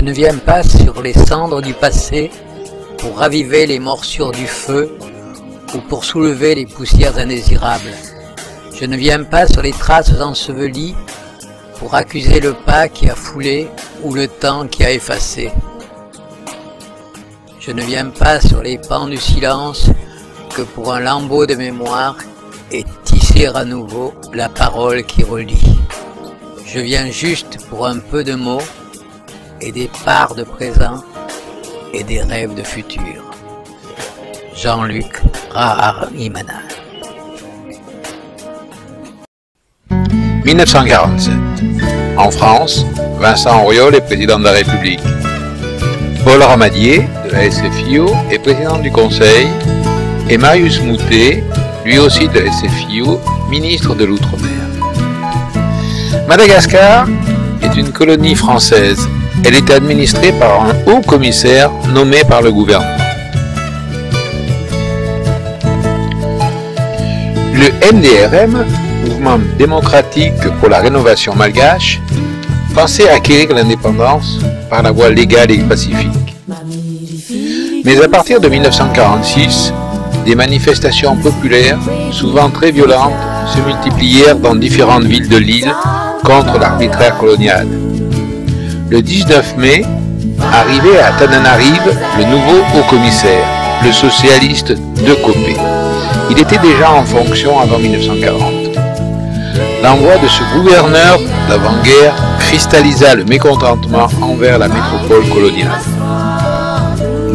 ne viens pas sur les cendres du passé pour raviver les morsures du feu ou pour soulever les poussières indésirables. Je ne viens pas sur les traces ensevelies pour accuser le pas qui a foulé ou le temps qui a effacé. Je ne viens pas sur les pans du silence que pour un lambeau de mémoire et tisser à nouveau la parole qui relie. Je viens juste pour un peu de mots et des parts de présent et des rêves de futur. Jean-Luc Rahimana. 1947. En France, Vincent Auriol est président de la République. Paul Ramadier, de la SFIO, est président du Conseil, et Marius Moutet, lui aussi de la SFIO, ministre de l'Outre-mer. Madagascar est une colonie française. Elle est administrée par un haut commissaire nommé par le gouvernement. Le MDRM, Mouvement démocratique pour la rénovation malgache, pensait acquérir l'indépendance par la voie légale et pacifique. Mais à partir de 1946, des manifestations populaires, souvent très violentes, se multiplièrent dans différentes villes de l'île contre l'arbitraire colonial. Le 19 mai, arrivait à Tananarive le nouveau haut-commissaire, le socialiste De Copé. Il était déjà en fonction avant 1940. L'envoi de ce gouverneur d'avant-guerre cristallisa le mécontentement envers la métropole coloniale.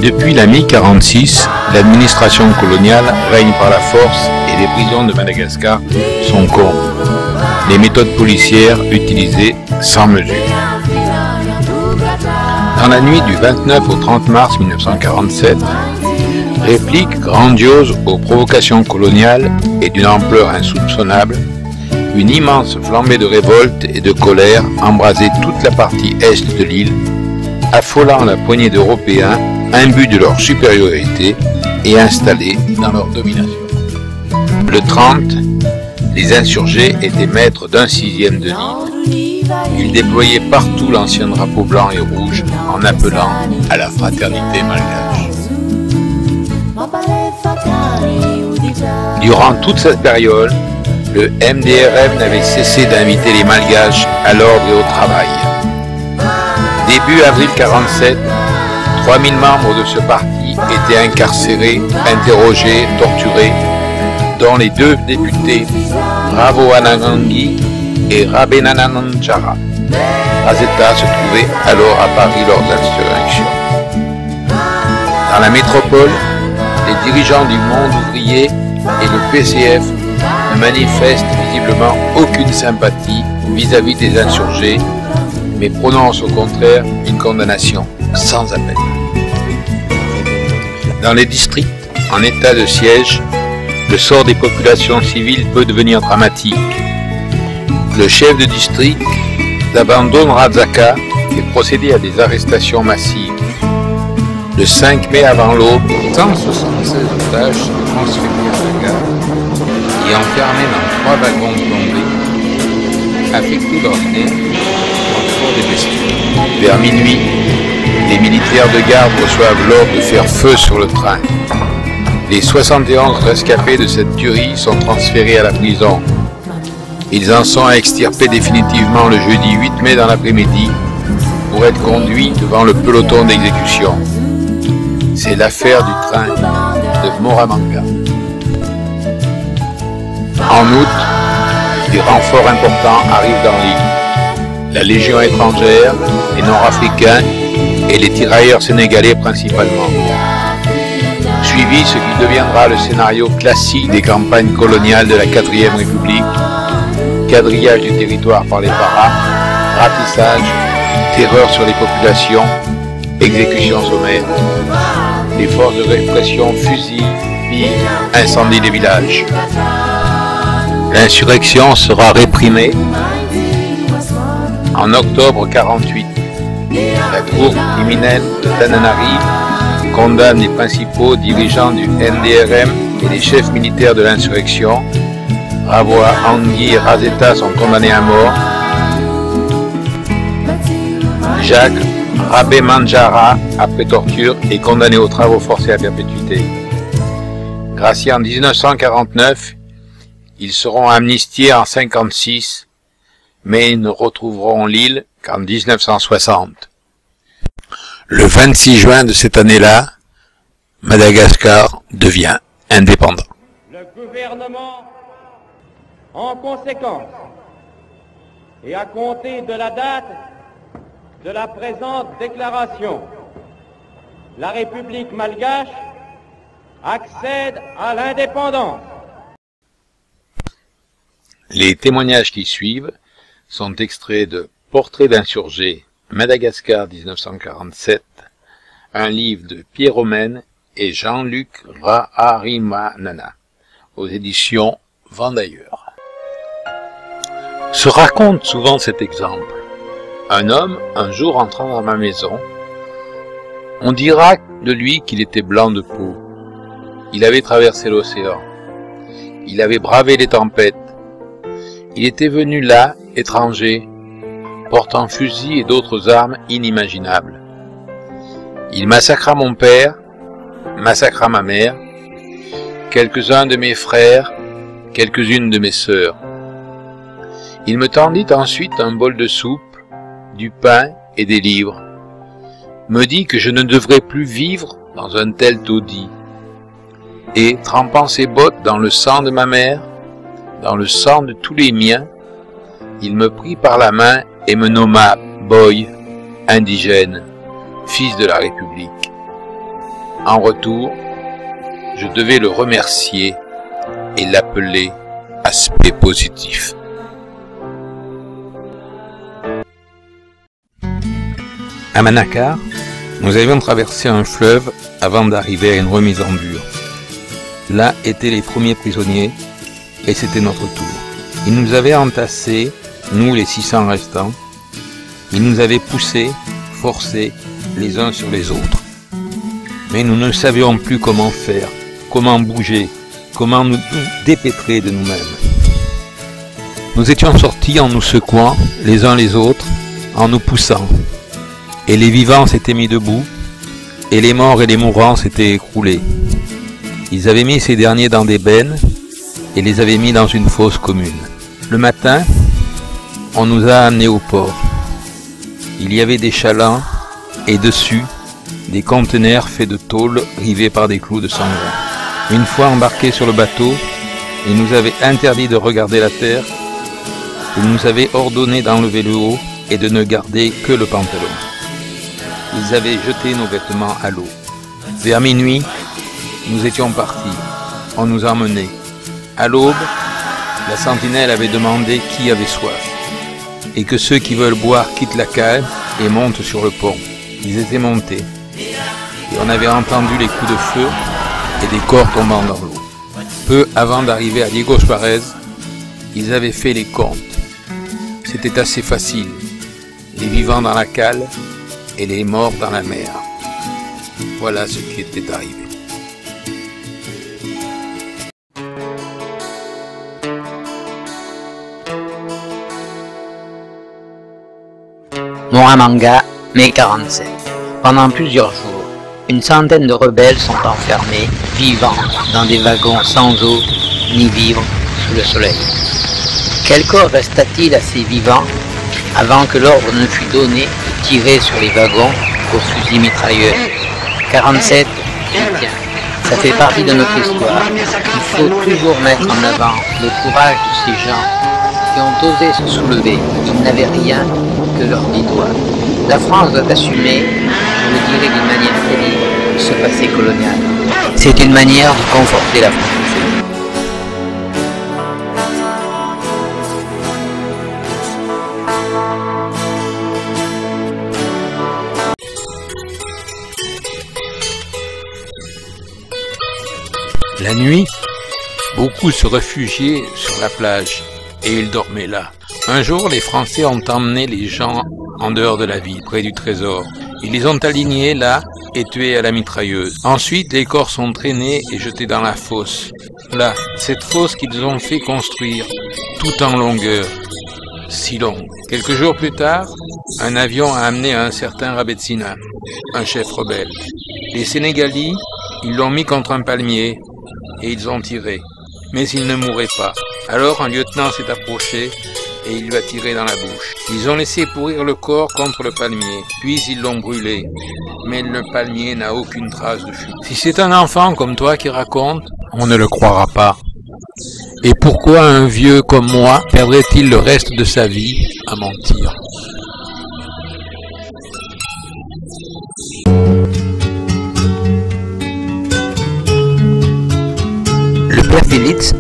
Depuis la mi-46, l'administration coloniale règne par la force et les prisons de Madagascar sont corrompues. Les méthodes policières utilisées sans mesure. Dans la nuit du 29 au 30 mars 1947, réplique grandiose aux provocations coloniales et d'une ampleur insoupçonnable, une immense flambée de révolte et de colère embrasait toute la partie est de l'île, affolant la poignée d'Européens imbus de leur supériorité et installés dans leur domination. Le 30, les insurgés étaient maîtres d'un sixième de l'île. Ils déployaient partout l'ancien drapeau blanc et rouge en appelant à la fraternité malgache. Durant toute cette période, le MDRM n'avait cessé d'inviter les Malgaches à l'ordre et au travail. Début avril 1947, 3000 membres de ce parti étaient incarcérés, interrogés, torturés, dont les deux députés Ravo Anangangi et Rabenananchara. Razeta se trouvait alors à Paris lors de l'insurrection. Dans la métropole, les dirigeants du monde ouvrier et le PCF ne manifestent visiblement aucune sympathie vis-à-vis des insurgés, mais prononcent au contraire une condamnation sans appel. Dans les districts en état de siège, le sort des populations civiles peut devenir dramatique. Le chef de district d'Abandon Razaka est procédé à des arrestations massives. Le 5 mai avant l'aube, 176 otages sont transférés à la gare et enfermés dans 3 wagons plombés, affectés d'ordinaire au transport des bestiaux. Vers minuit, les militaires de garde reçoivent l'ordre de faire feu sur le train. Les 71 rescapés de cette tuerie sont transférés à la prison. Ils en sont à extirper définitivement le jeudi 8 mai dans l'après-midi pour être conduits devant le peloton d'exécution. C'est l'affaire du train de Moramanga. En août, des renforts importants arrivent dans l'île. La Légion étrangère, les Nord-Africains et les tirailleurs sénégalais principalement. Suivi ce qui deviendra le scénario classique des campagnes coloniales de la 4e République, quadrillage du territoire par les paras, ratissage, terreur sur les populations, exécution sommaire. Les forces de répression fusillent, pillent, incendient les villages. L'insurrection sera réprimée en octobre 1948. La cour criminelle de Tananarive condamne les principaux dirigeants du NDRM et les chefs militaires de l'insurrection. Ravoa, Angui et Razeta sont condamnés à mort. Jacques, Rabé Manjara, après torture, est condamné aux travaux forcés à perpétuité. Graciés en 1949, ils seront amnistiés en 1956, mais ils ne retrouveront l'île qu'en 1960. Le 26 juin de cette année-là, Madagascar devient indépendant. Le gouvernement, en conséquence, et à compter de la date de la présente déclaration, la République malgache accède à l'indépendance. Les témoignages qui suivent sont extraits de Portrait d'insurgé, Madagascar 1947, un livre de Pierre Romaine et Jean-Luc Raharimanana, aux éditions Vendailleur. Se raconte souvent cet exemple. Un homme, un jour entrant dans ma maison, on dira de lui qu'il était blanc de peau. Il avait traversé l'océan. Il avait bravé les tempêtes. Il était venu là, étranger, portant fusil et d'autres armes inimaginables. Il massacra mon père, massacra ma mère, quelques-uns de mes frères, quelques-unes de mes sœurs. Il me tendit ensuite un bol de soupe, du pain et des livres, me dit que je ne devrais plus vivre dans un tel taudis, et, trempant ses bottes dans le sang de ma mère, dans le sang de tous les miens, il me prit par la main et me nomma Boy, indigène, fils de la République. En retour, je devais le remercier et l'appeler aspect positif. À Manakar, nous avions traversé un fleuve avant d'arriver à une remise en bure. Là étaient les premiers prisonniers, et c'était notre tour. Ils nous avaient entassés, nous les 600 restants. Ils nous avaient poussés, forcés, les uns sur les autres. Mais nous ne savions plus comment faire, comment bouger, comment nous dépêtrer de nous-mêmes. Nous étions sortis en nous secouant, les uns les autres, en nous poussant. Et les vivants s'étaient mis debout, et les morts et les mourants s'étaient écroulés. Ils avaient mis ces derniers dans des bennes, et les avaient mis dans une fosse commune. Le matin, on nous a amenés au port. Il y avait des chalands, et dessus, des conteneurs faits de tôle rivés par des clous de sanglin. Une fois embarqués sur le bateau, ils nous avaient interdit de regarder la terre, ils nous avaient ordonné d'enlever le haut et de ne garder que le pantalon. Ils avaient jeté nos vêtements à l'eau. Vers minuit, nous étions partis. On nous emmenait. À l'aube, la sentinelle avait demandé qui avait soif, et que ceux qui veulent boire quittent la cale et montent sur le pont. Ils étaient montés, et on avait entendu les coups de feu et des corps tombant dans l'eau. Peu avant d'arriver à Diego Suarez, ils avaient fait les comptes. C'était assez facile. Les vivants dans la cale et les morts dans la mer. Voilà ce qui était arrivé. Moramanga, mai 47. Pendant plusieurs jours, une centaine de rebelles sont enfermés, vivants, dans des wagons sans eau ni vivres sous le soleil. Quel corps resta-t-il à ces vivants avant que l'ordre ne fût donné de tirer sur les wagons aux fusils mitrailleurs? 47, tiens, ça fait partie de notre histoire. Il faut toujours mettre en avant le courage de ces gens qui ont osé se soulever. Ils n'avaient rien que leurs 10 doigts. La France doit assumer, je le dirais d'une manière très libre, ce passé colonial. C'est une manière de conforter la France. La nuit, beaucoup se réfugiaient sur la plage et ils dormaient là. Un jour, les Français ont emmené les gens en dehors de la ville, près du trésor. Ils les ont alignés là et tués à la mitrailleuse. Ensuite, les corps sont traînés et jetés dans la fosse. Là, cette fosse qu'ils ont fait construire, tout en longueur. si longue. Quelques jours plus tard, un avion a amené un certain Rabetsina, un chef rebelle. Les Sénégalais, ils l'ont mis contre un palmier et ils ont tiré. Mais il ne mourait pas. Alors un lieutenant s'est approché et il lui a tiré dans la bouche. Ils ont laissé pourrir le corps contre le palmier, puis ils l'ont brûlé. Mais le palmier n'a aucune trace de fumée. Si c'est un enfant comme toi qui raconte, on ne le croira pas. Et pourquoi un vieux comme moi perdrait-il le reste de sa vie à mentir? Le père Félix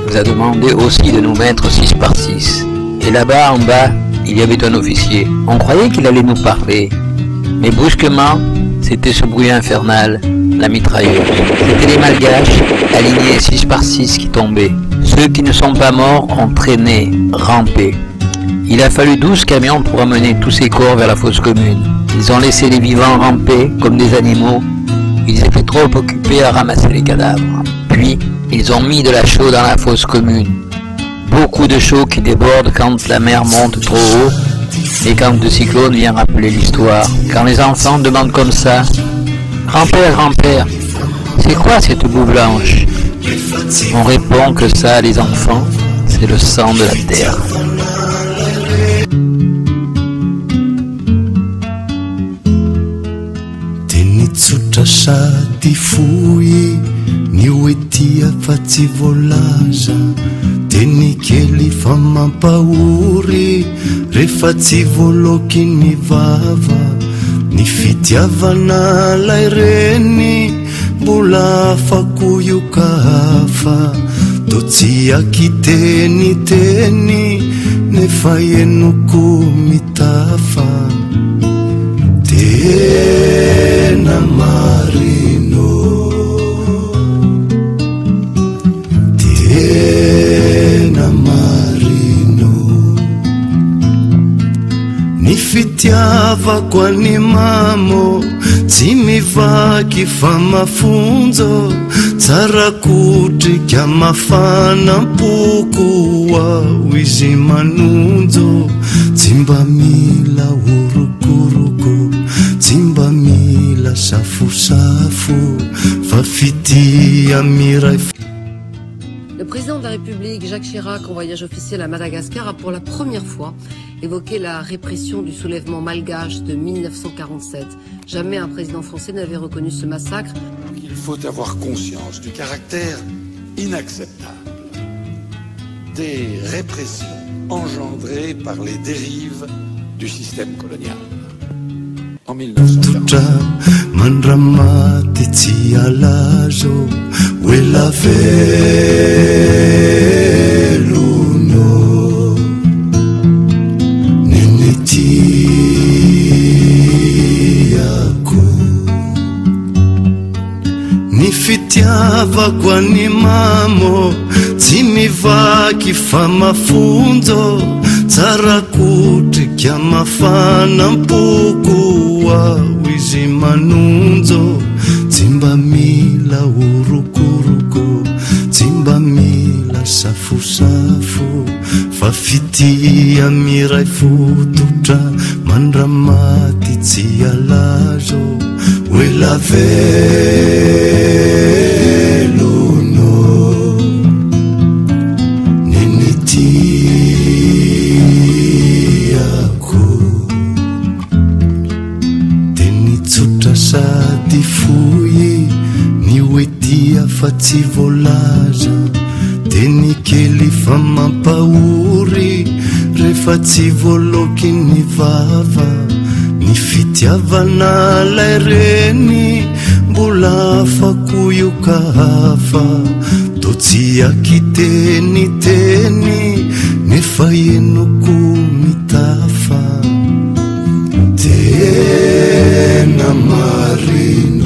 nous a demandé aussi de nous mettre 6 par 6. Et là-bas, en bas, il y avait un officier. On croyait qu'il allait nous parler. Mais brusquement, c'était ce bruit infernal, la mitrailleuse. C'était les Malgaches, alignés 6 par 6 qui tombaient. Ceux qui ne sont pas morts ont traîné, rampé. Il a fallu 12 camions pour amener tous ces corps vers la fosse commune. Ils ont laissé les vivants ramper comme des animaux. Ils étaient trop occupés à ramasser les cadavres. Puis, ils ont mis de la chaux dans la fosse commune. Beaucoup de chaux qui déborde quand la mer monte trop haut et quand le cyclone vient rappeler l'histoire. Quand les enfants demandent comme ça, « Grand-père, grand-père, c'est quoi cette boue blanche ?» On répond que ça, les enfants, c'est le sang de la terre. Teny kely fa mampahory rehefa tsy voaloky ny vava ny fitiavana lay reny mbola afako ioka hafa to tsy akiteniteny nefa enoko mitafa tena marino ny fitiavako any mamo tsy mivaky fa mafonjo tsara kotrika mafanam-poko ao izy manonjo tsy mba mila orokoroko tsy mba mila safosafo fa fitia miray. Le président de la République, Jacques Chirac, en voyage officiel à Madagascar, a pour la première fois évoqué la répression du soulèvement malgache de 1947. Jamais un président français n'avait reconnu ce massacre. Il faut avoir conscience du caractère inacceptable des répressions engendrées par les dérives du système colonial. En 1947. Ny fitiavako any mamo tsy mivaky fa mafonjo tsara kotrika mafanam-poko ao izy manonjo tsy mba mila orokoroko tsy mba mila safosafo fa fitia miray fototra mandramaty tsy alazo hoe la velono nenitiako teny tsotra sady fohy ny hoe tia fa tsy voalaza teny kely fa mampahory rehefa tsy voaloky ny vava ny fitiavana lay reny mbola afako ioka hafa to tsy akiteniteny nefa enoko mitafa tena marino